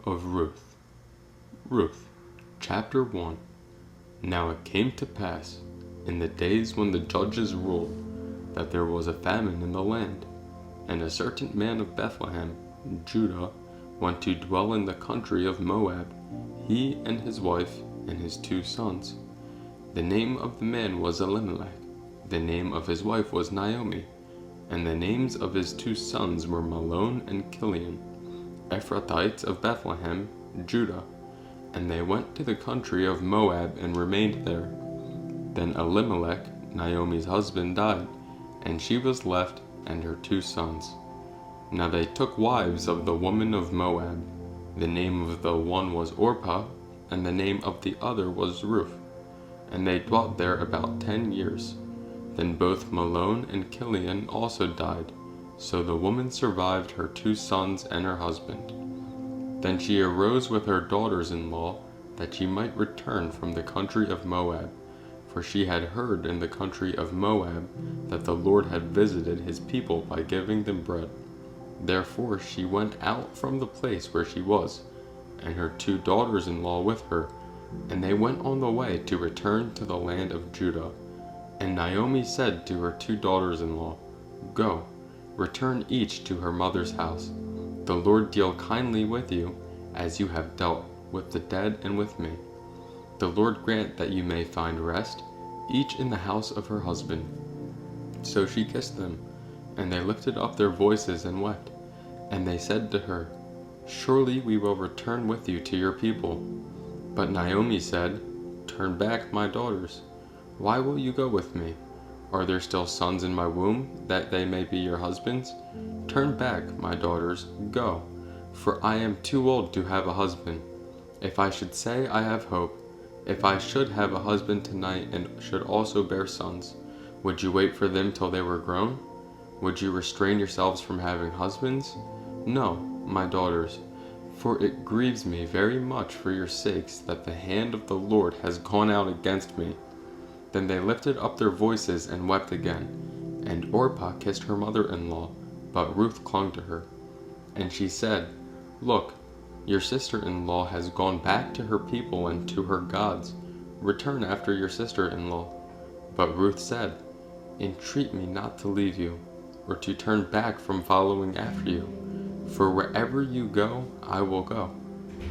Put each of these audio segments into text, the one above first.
of Ruth. Ruth, chapter 1. Now it came to pass, in the days when the judges ruled, that there was a famine in the land, and a certain man of Bethlehem, Judah, went to dwell in the country of Moab, he and his wife and his 2 sons. The name of the man was Elimelech, the name of his wife was Naomi, and the names of his 2 sons were Mahlon and Chilion, Ephrathites of Bethlehem, Judah. And they went to the country of Moab and remained there. Then Elimelech, Naomi's husband, died, and she was left and her 2 sons. Now they took wives of the women of Moab. The name of the one was Orpah, and the name of the other was Ruth. And they dwelt there about 10 years. Then both Mahlon and Chilion also died, so the woman survived her 2 sons and her husband. Then she arose with her daughters-in-law, that she might return from the country of Moab, for she had heard in the country of Moab that the Lord had visited his people by giving them bread. Therefore she went out from the place where she was, and her 2 daughters-in-law with her, and they went on the way to return to the land of Judah. And Naomi said to her 2 daughters-in-law, Go, return each to her mother's house. The Lord deal kindly with you, as you have dealt with the dead and with me. The Lord grant that you may find rest, each in the house of her husband. So she kissed them, and they lifted up their voices and wept. And they said to her, Surely we will return with you to your people. But Naomi said, Turn back, my daughters. Why will you go with me? Are there still sons in my womb, that they may be your husbands? Turn back, my daughters, go, for I am too old to have a husband. If I should say I have hope, if I should have a husband tonight and should also bear sons, would you wait for them till they were grown? Would you restrain yourselves from having husbands? No, my daughters, for it grieves me very much for your sakes that the hand of the Lord has gone out against me. Then they lifted up their voices and wept again. And Orpah kissed her mother-in-law, but Ruth clung to her. And she said, Look, your sister-in-law has gone back to her people and to her gods. Return after your sister-in-law. But Ruth said, Entreat me not to leave you, or to turn back from following after you. For wherever you go, I will go,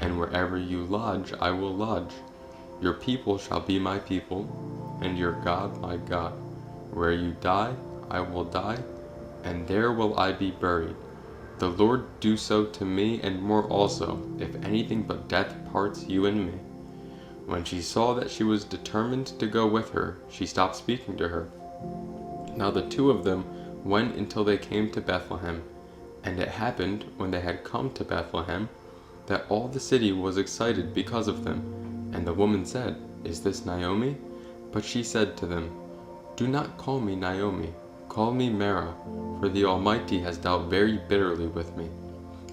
and wherever you lodge, I will lodge. Your people shall be my people, and your God my God. Where you die, I will die, and there will I be buried. The Lord do so to me and more also, if anything but death parts you and me. When she saw that she was determined to go with her, she stopped speaking to her. Now the 2 of them went until they came to Bethlehem. And it happened, when they had come to Bethlehem, that all the city was excited because of them. And the woman said, Is this Naomi? But she said to them, Do not call me Naomi, call me Mara, for the Almighty has dealt very bitterly with me.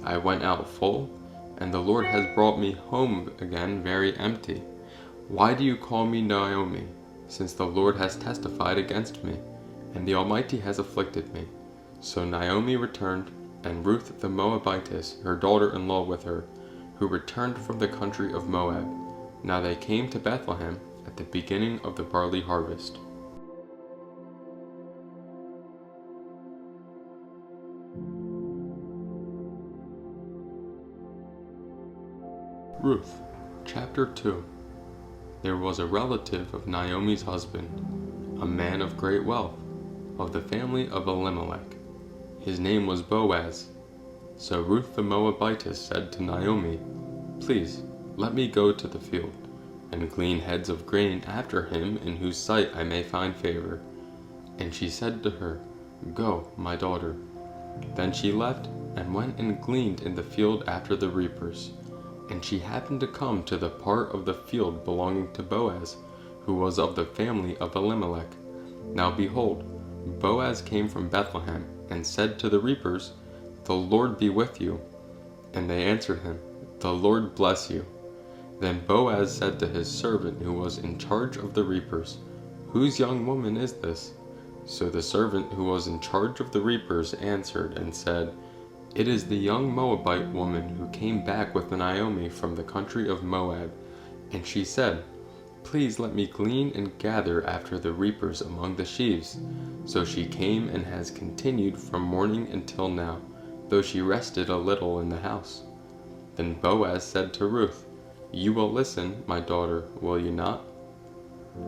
I went out full, and the Lord has brought me home again very empty. Why do you call me Naomi, since the Lord has testified against me, and the Almighty has afflicted me? So Naomi returned, and Ruth the Moabitess, her daughter-in-law with her, who returned from the country of Moab. Now they came to Bethlehem at the beginning of the barley harvest. Ruth, chapter 2. There was a relative of Naomi's husband, a man of great wealth, of the family of Elimelech. His name was Boaz. So Ruth the Moabitess said to Naomi, Please, let me go to the field, and glean heads of grain after him in whose sight I may find favor. And she said to her, Go, my daughter. Then she left, and went and gleaned in the field after the reapers. And she happened to come to the part of the field belonging to Boaz, who was of the family of Elimelech. Now behold, Boaz came from Bethlehem, and said to the reapers, The Lord be with you. And they answered him, The Lord bless you. Then Boaz said to his servant who was in charge of the reapers, Whose young woman is this? So the servant who was in charge of the reapers answered and said, It is the young Moabite woman who came back with Naomi from the country of Moab, and she said, Please let me glean and gather after the reapers among the sheaves. So she came and has continued from morning until now, though she rested a little in the house. Then Boaz said to Ruth, You will listen, my daughter, will you not?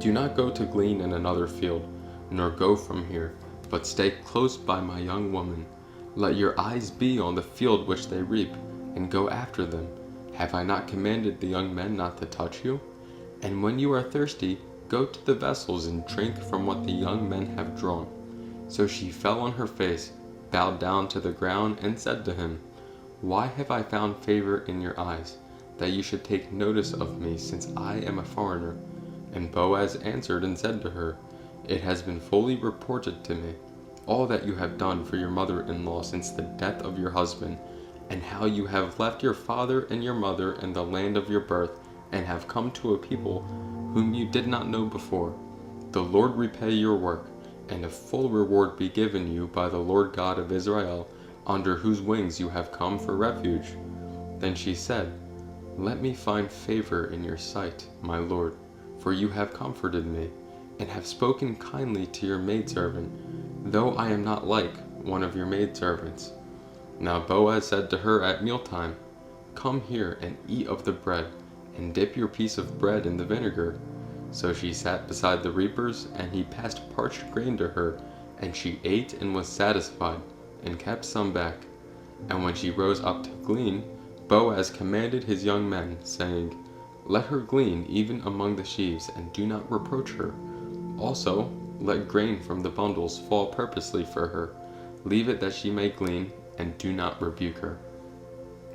Do not go to glean in another field, nor go from here, but stay close by my young woman. Let your eyes be on the field which they reap, and go after them. Have I not commanded the young men not to touch you? And when you are thirsty, go to the vessels and drink from what the young men have drawn. So she fell on her face, bowed down to the ground, and said to him, Why have I found favor in your eyes, that you should take notice of me, since I am a foreigner? And Boaz answered and said to her, It has been fully reported to me, all that you have done for your mother-in-law since the death of your husband, and how you have left your father and your mother and the land of your birth, and have come to a people whom you did not know before. The Lord repay your work, and a full reward be given you by the Lord God of Israel, under whose wings you have come for refuge. Then she said, Let me find favor in your sight, my Lord, for you have comforted me, and have spoken kindly to your maidservant, though I am not like one of your maidservants. Now Boaz said to her at mealtime, Come here and eat of the bread, and dip your piece of bread in the vinegar. So she sat beside the reapers, and he passed parched grain to her, and she ate and was satisfied, and kept some back. And when she rose up to glean, Boaz commanded his young men, saying, Let her glean even among the sheaves, and do not reproach her. Also, let grain from the bundles fall purposely for her. Leave it that she may glean, and do not rebuke her.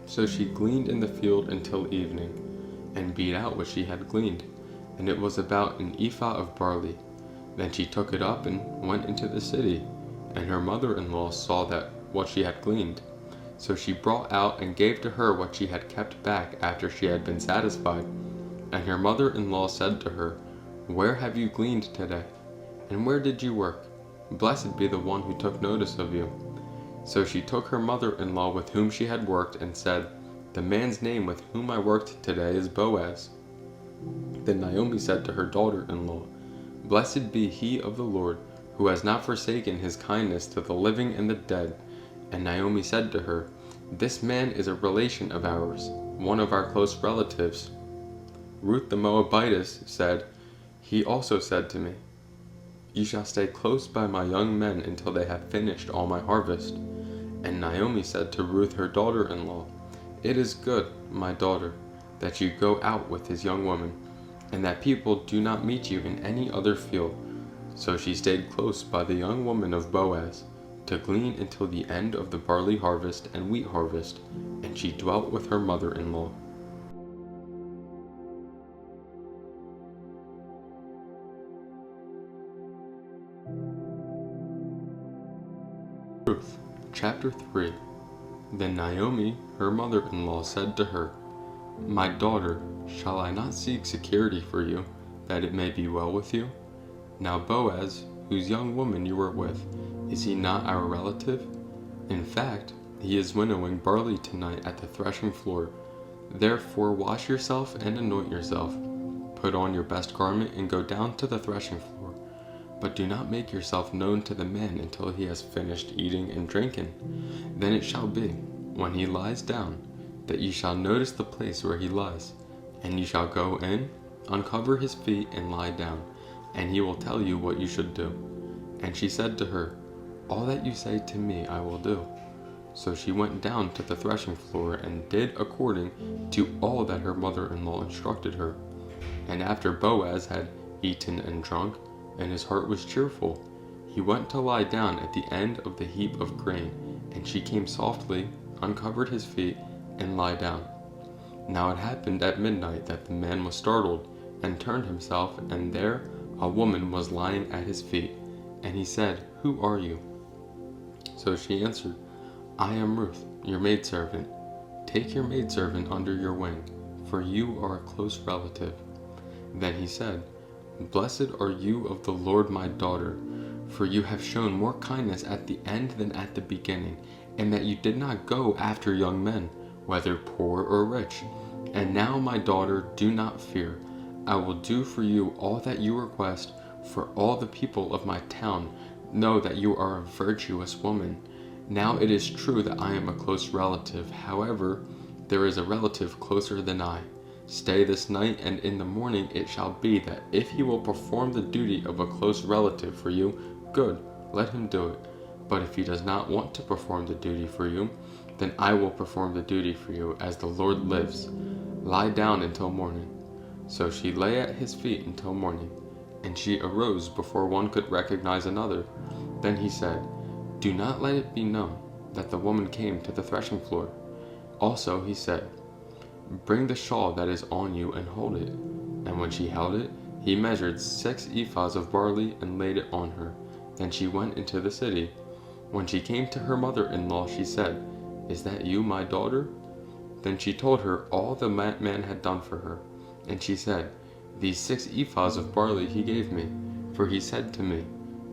So she gleaned in the field until evening, and beat out what she had gleaned, and it was about an ephah of barley. Then she took it up and went into the city, and her mother-in-law saw that what she had gleaned. So she brought out and gave to her what she had kept back after she had been satisfied. And her mother-in-law said to her, Where have you gleaned today? And where did you work? Blessed be the one who took notice of you. So she took her mother-in-law with whom she had worked, and said, The man's name with whom I worked today is Boaz. Then Naomi said to her daughter-in-law, Blessed be he of the Lord, who has not forsaken his kindness to the living and the dead. And Naomi said to her, This man is a relation of ours, one of our close relatives. Ruth the Moabitess said, He also said to me, You shall stay close by my young men until they have finished all my harvest. And Naomi said to Ruth her daughter-in-law, It is good, my daughter, that you go out with his young woman, and that people do not meet you in any other field. So she stayed close by the young woman of Boaz, to glean until the end of the barley harvest and wheat harvest, and she dwelt with her mother-in-law. Ruth, chapter 3. Then Naomi, her mother-in-law, said to her, My daughter, shall I not seek security for you, that it may be well with you? Now Boaz, whose young woman you were with, is he not our relative? In fact, he is winnowing barley tonight at the threshing floor. Therefore wash yourself and anoint yourself. Put on your best garment and go down to the threshing floor. But do not make yourself known to the man until he has finished eating and drinking. Then it shall be, when he lies down, that you shall notice the place where he lies. And you shall go in, uncover his feet, and lie down, and he will tell you what you should do. And she said to her, All that you say to me I will do. So she went down to the threshing floor, and did according to all that her mother-in-law instructed her. And after Boaz had eaten and drunk, and his heart was cheerful, he went to lie down at the end of the heap of grain, and she came softly, uncovered his feet, and lay down. Now it happened at midnight that the man was startled, and turned himself, and there a woman was lying at his feet. And he said, Who are you? So she answered, I am Ruth, your maidservant. Take your maidservant under your wing, for you are a close relative. Then he said, Blessed are you of the Lord, my daughter, for you have shown more kindness at the end than at the beginning, and that you did not go after young men, whether poor or rich. And now, my daughter, do not fear. I will do for you all that you request, for all the people of my town know that you are a virtuous woman. Now it is true that I am a close relative. However, there is a relative closer than I. Stay this night, and in the morning it shall be that if he will perform the duty of a close relative for you, good, let him do it. But if he does not want to perform the duty for you, then I will perform the duty for you, as the Lord lives. Lie down until morning. So she lay at his feet until morning, and she arose before one could recognize another. Then he said, Do not let it be known that the woman came to the threshing floor. Also he said, Bring the shawl that is on you and hold it. And when she held it, he measured 6 ephahs of barley and laid it on her. Then she went into the city. When she came to her mother-in-law, she said, Is that you, my daughter? Then she told her all the man had done for her. And she said, These 6 ephahs of barley he gave me, for he said to me,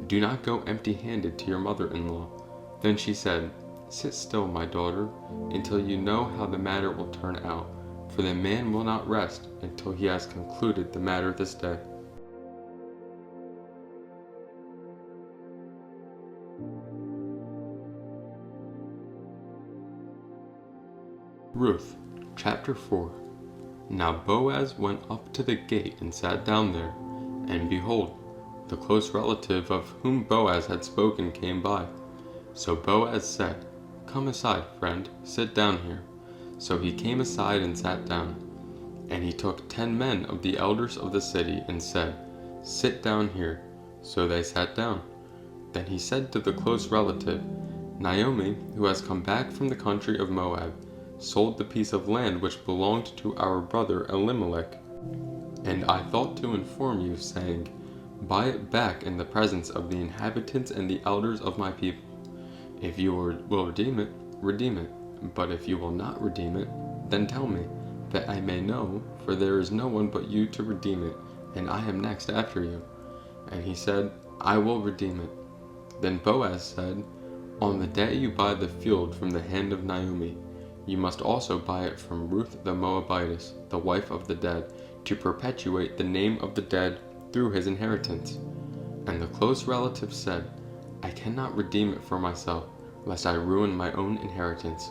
Do not go empty-handed to your mother-in-law. Then she said, Sit still, my daughter, until you know how the matter will turn out, for the man will not rest until he has concluded the matter this day. Ruth, chapter 4. Now Boaz went up to the gate and sat down there, and behold, the close relative of whom Boaz had spoken came by. So Boaz said, Come aside, friend, sit down here. So he came aside and sat down. And he took 10 men of the elders of the city and said, Sit down here. So they sat down. Then he said to the close relative, Naomi, who has come back from the country of Moab, sold the piece of land which belonged to our brother Elimelech. And I thought to inform you, saying, Buy it back in the presence of the inhabitants and the elders of my people. If you will redeem it, redeem it. But if you will not redeem it, then tell me, that I may know, for there is no one but you to redeem it, and I am next after you. And he said, I will redeem it. Then Boaz said, On the day you buy the field from the hand of Naomi, you must also buy it from Ruth the Moabitess, the wife of the dead, to perpetuate the name of the dead through his inheritance. And the close relative said, I cannot redeem it for myself, lest I ruin my own inheritance.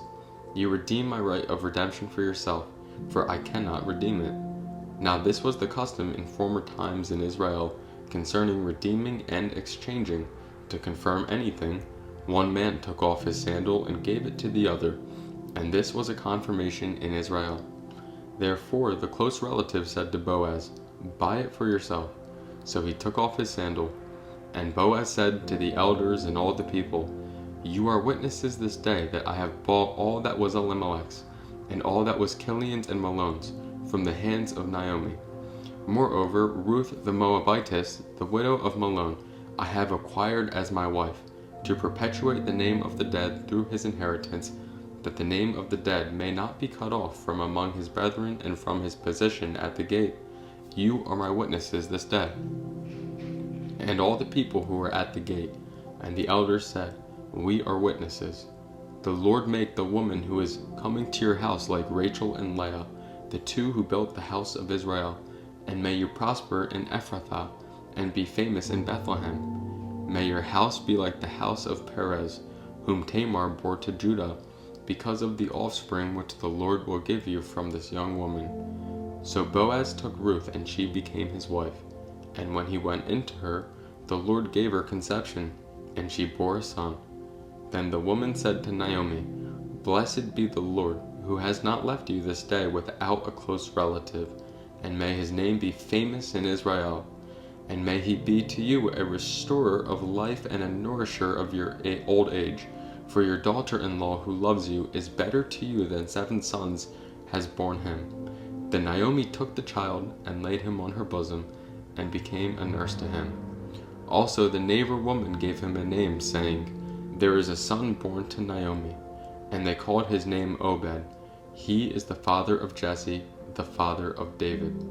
You redeem my right of redemption for yourself, for I cannot redeem it. Now this was the custom in former times in Israel concerning redeeming and exchanging. To confirm anything, one man took off his sandal and gave it to the other, and this was a confirmation in Israel. Therefore the close relative said to Boaz, Buy it for yourself. So he took off his sandal. And Boaz said to the elders and all the people, You are witnesses this day that I have bought all that was Elimelech's, and all that was Kilion's and Malon's, from the hands of Naomi. Moreover, Ruth the Moabitess, the widow of Malon, I have acquired as my wife, to perpetuate the name of the dead through his inheritance, that the name of the dead may not be cut off from among his brethren and from his position at the gate. You are my witnesses this day. And all the people who were at the gate, and the elders said, We are witnesses. The Lord make the woman who is coming to your house like Rachel and Leah, the 2 who built the house of Israel, and may you prosper in Ephrathah, and be famous in Bethlehem. May your house be like the house of Perez, whom Tamar bore to Judah, because of the offspring which the Lord will give you from this young woman. So Boaz took Ruth, and she became his wife. And when he went into her, the Lord gave her conception, and she bore a son. Then the woman said to Naomi, Blessed be the Lord, who has not left you this day without a close relative, and may his name be famous in Israel. And may he be to you a restorer of life and a nourisher of your old age. For your daughter-in-law who loves you is better to you than 7 sons has borne him. Then Naomi took the child and laid him on her bosom, and became a nurse to him. Also the neighbor woman gave him a name, saying, There is a son born to Naomi. And they called his name Obed. He is the father of Jesse, the father of David.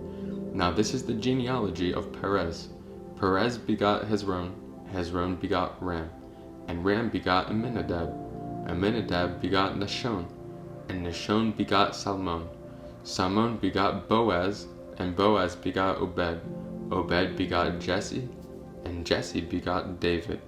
Now this is the genealogy of Perez. Perez begot Hezron, Hezron begot Ram, and Ram begot Amminadab, Amminadab begot Nahshon, and Nahshon begot Salmon. Salmon begot Boaz, and Boaz begot Obed. Obed begot Jesse, and Jesse begot David.